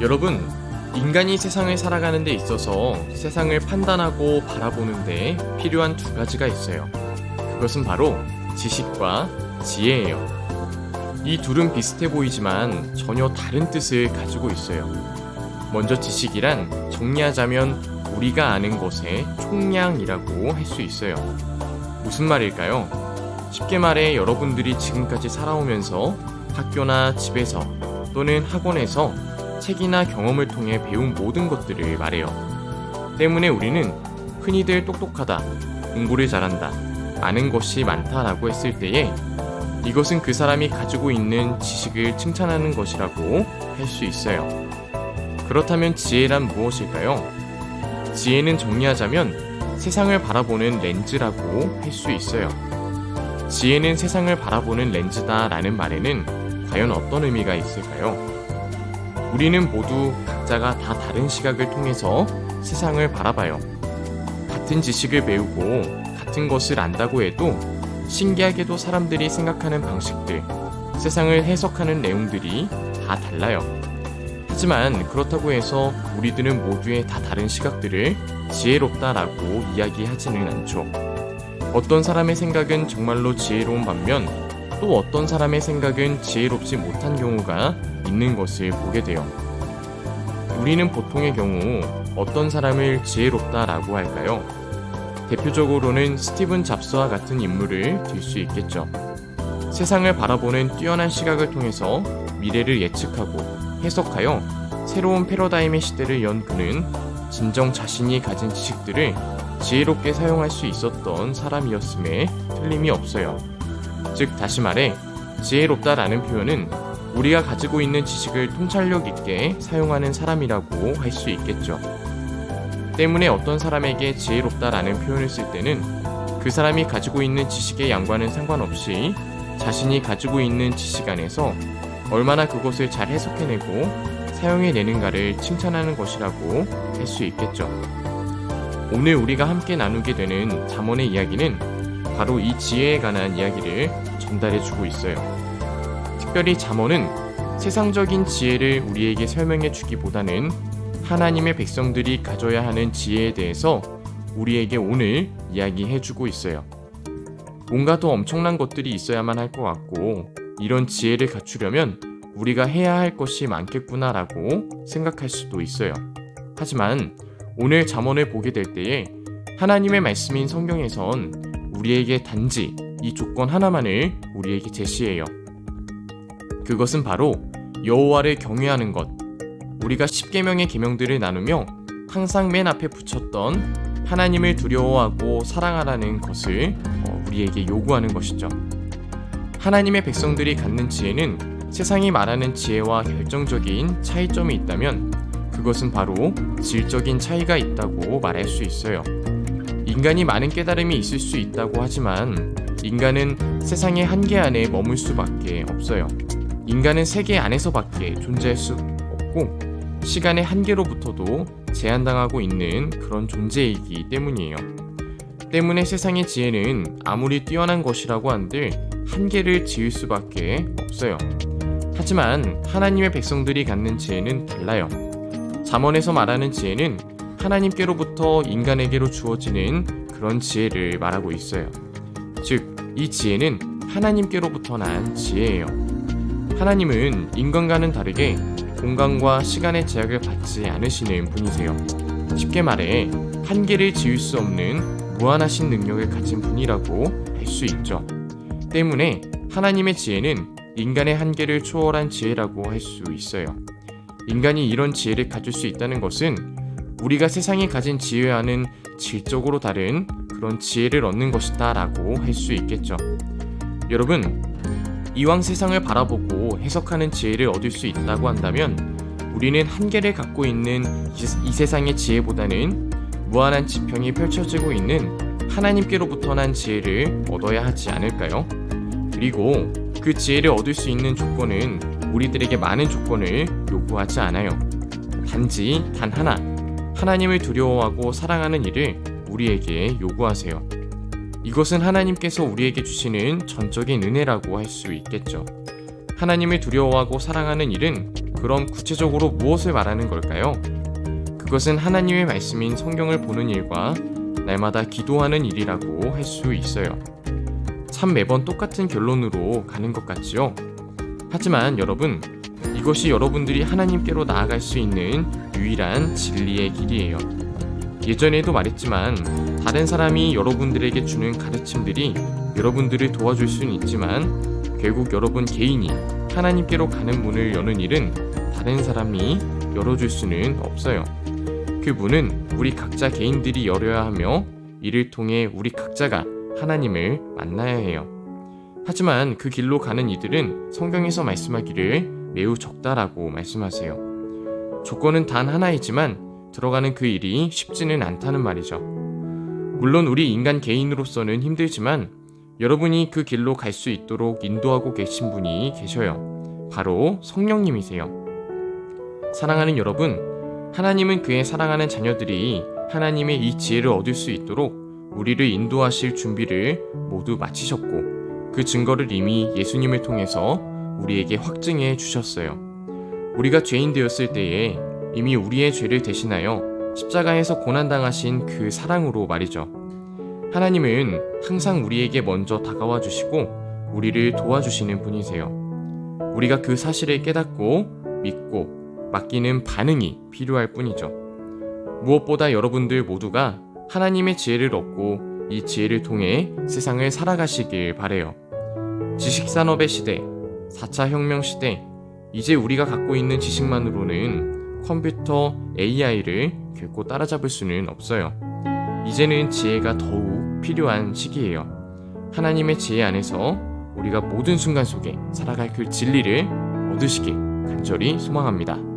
여러분, 인간이 세상을 살아가는 데 있어서 세상을 판단하고 바라보는 데 필요한 두 가지가 있어요. 그것은 바로 지식과 지혜예요. 이 둘은 비슷해 보이지만 전혀 다른 뜻을 가지고 있어요. 먼저 지식이란 정리하자면 우리가 아는 것의 총량이라고 할 수 있어요. 무슨 말일까요? 쉽게 말해 여러분들이 지금까지 살아오면서 학교나 집에서 또는 학원에서 책이나 경험을 통해 배운 모든 것들을 말해요. 때문에 우리는 흔히들 똑똑하다, 공부를 잘한다, 아는 것이 많다라고 했을 때에 이것은 그 사람이 가지고 있는 지식을 칭찬하는 것이라고 할 수 있어요. 그렇다면 지혜란 무엇일까요? 지혜는 정리하자면 세상을 바라보는 렌즈라고 할 수 있어요. 지혜는 세상을 바라보는 렌즈다라는 말에는 과연 어떤 의미가 있을까요? 우리는 모두 각자가 다 다른 시각을 통해서 세상을 바라봐요. 같은 지식을 배우고 같은 것을 안다고 해도 신기하게도 사람들이 생각하는 방식들, 세상을 해석하는 내용들이 다 달라요. 하지만 그렇다고 해서 우리들은 모두의 다 다른 시각들을 지혜롭다라고 이야기하지는 않죠. 어떤 사람의 생각은 정말로 지혜로운 반면 또 어떤 사람의 생각은 지혜롭지 못한 경우가 있는 것을 보게 돼요. 우리는 보통의 경우 어떤 사람을 지혜롭다라고 할까요? 대표적으로는 스티븐 잡스와 같은 인물을 들 수 있겠죠. 세상을 바라보는 뛰어난 시각을 통해서 미래를 예측하고 해석하여 새로운 패러다임의 시대를 연 그는 진정 자신이 가진 지식들을 지혜롭게 사용할 수 있었던 사람이었음에 틀림이 없어요. 즉 다시 말해 지혜롭다라는 표현은 우리가 가지고 있는 지식을 통찰력 있게 사용하는 사람이라고 할 수 있겠죠. 때문에 어떤 사람에게 지혜롭다라는 표현을 쓸 때는 그 사람이 가지고 있는 지식의 양과는 상관없이 자신이 가지고 있는 지식 안에서 얼마나 그것을 잘 해석해내고 사용해내는가를 칭찬하는 것이라고 할 수 있겠죠. 오늘 우리가 함께 나누게 되는 잠언의 이야기는 바로 이 지혜에 관한 이야기를 전달해주고 있어요. 특별히 잠언은 세상적인 지혜를 우리에게 설명해 주기보다는 하나님의 백성들이 가져야 하는 지혜에 대해서 우리에게 오늘 이야기해주고 있어요. 뭔가 더 엄청난 것들이 있어야만 할 것 같고 이런 지혜를 갖추려면 우리가 해야 할 것이 많겠구나라고 생각할 수도 있어요. 하지만 오늘 잠언을 보게 될 때에 하나님의 말씀인 성경에선 우리에게 단지 이 조건 하나만을 우리에게 제시해요. 그것은 바로 여호와를 경외하는 것. 우리가 10계명의 계명들을 나누며 항상 맨 앞에 붙였던 하나님을 두려워하고 사랑하라는 것을 우리에게 요구하는 것이죠. 하나님의 백성들이 갖는 지혜는 세상이 말하는 지혜와 결정적인 차이점이 있다면 그것은 바로 질적인 차이가 있다고 말할 수 있어요. 인간이 많은 깨달음이 있을 수 있다고 하지만 인간은 세상의 한계 안에 머물 수밖에 없어요. 인간은 세계 안에서밖에 존재할 수 없고 시간의 한계로부터도 제한당하고 있는 그런 존재이기 때문이에요. 때문에 세상의 지혜는 아무리 뛰어난 것이라고 한들 한계를 지을 수밖에 없어요. 하지만 하나님의 백성들이 갖는 지혜는 달라요. 잠언에서 말하는 지혜는 하나님께로부터 인간에게로 주어지는 그런 지혜를 말하고 있어요. 즉, 이 지혜는 하나님께로부터 난 지혜예요. 하나님은 인간과는 다르게 공간과 시간의 제약을 받지 않으시는 분이세요. 쉽게 말해 한계를 지을 수 없는 무한하신 능력을 가진 분이라고 할 수 있죠. 때문에 하나님의 지혜는 인간의 한계를 초월한 지혜라고 할 수 있어요. 인간이 이런 지혜를 가질 수 있다는 것은 우리가 세상이 가진 지혜와는 질적으로 다른 그런 지혜를 얻는 것이다 라고 할 수 있겠죠. 여러분, 이왕 세상을 바라보고 해석하는 지혜를 얻을 수 있다고 한다면 우리는 한계를 갖고 있는 이 세상의 지혜보다는 무한한 지평이 펼쳐지고 있는 하나님께로부터 난 지혜를 얻어야 하지 않을까요? 그리고 그 지혜를 얻을 수 있는 조건은 우리들에게 많은 조건을 요구하지 않아요. 단지 단 하나, 하나님을 두려워하고 사랑하는 일을 우리에게 요구하세요. 이것은 하나님께서 우리에게 주시는 전적인 은혜라고 할 수 있겠죠. 하나님을 두려워하고 사랑하는 일은 그럼 구체적으로 무엇을 말하는 걸까요? 그것은 하나님의 말씀인 성경을 보는 일과 날마다 기도하는 일이라고 할 수 있어요. 참 매번 똑같은 결론으로 가는 것 같지요? 하지만 여러분, 이것이 여러분들이 하나님께로 나아갈 수 있는 유일한 진리의 길이에요. 예전에도 말했지만 다른 사람이 여러분들에게 주는 가르침들이 여러분들을 도와줄 수는 있지만 결국 여러분 개인이 하나님께로 가는 문을 여는 일은 다른 사람이 열어줄 수는 없어요. 그 문은 우리 각자 개인들이 열어야 하며 이를 통해 우리 각자가 하나님을 만나야 해요. 하지만 그 길로 가는 이들은 성경에서 말씀하기를 매우 적다라고 말씀하세요. 조건은 단 하나이지만 들어가는 그 일이 쉽지는 않다는 말이죠. 물론 우리 인간 개인으로서는 힘들지만 여러분이 그 길로 갈 수 있도록 인도하고 계신 분이 계셔요. 바로 성령님이세요. 사랑하는 여러분, 하나님은 그의 사랑하는 자녀들이 하나님의 이 지혜를 얻을 수 있도록 우리를 인도하실 준비를 모두 마치셨고 그 증거를 이미 예수님을 통해서 우리에게 확증해 주셨어요. 우리가 죄인 되었을 때에 이미 우리의 죄를 대신하여 십자가에서 고난당하신 그 사랑으로 말이죠. 하나님은 항상 우리에게 먼저 다가와 주시고 우리를 도와주시는 분이세요. 우리가 그 사실을 깨닫고 믿고 맡기는 반응이 필요할 뿐이죠. 무엇보다 여러분들 모두가 하나님의 지혜를 얻고 이 지혜를 통해 세상을 살아가시길 바래요. 지식산업의 시대, 4차 혁명 시대, 이제 우리가 갖고 있는 지식만으로는 컴퓨터, AI를 결코 따라잡을 수는 없어요. 이제는 지혜가 더욱 필요한 시기예요. 하나님의 지혜 안에서 우리가 모든 순간 속에 살아갈 그 진리를 얻으시길 간절히 소망합니다.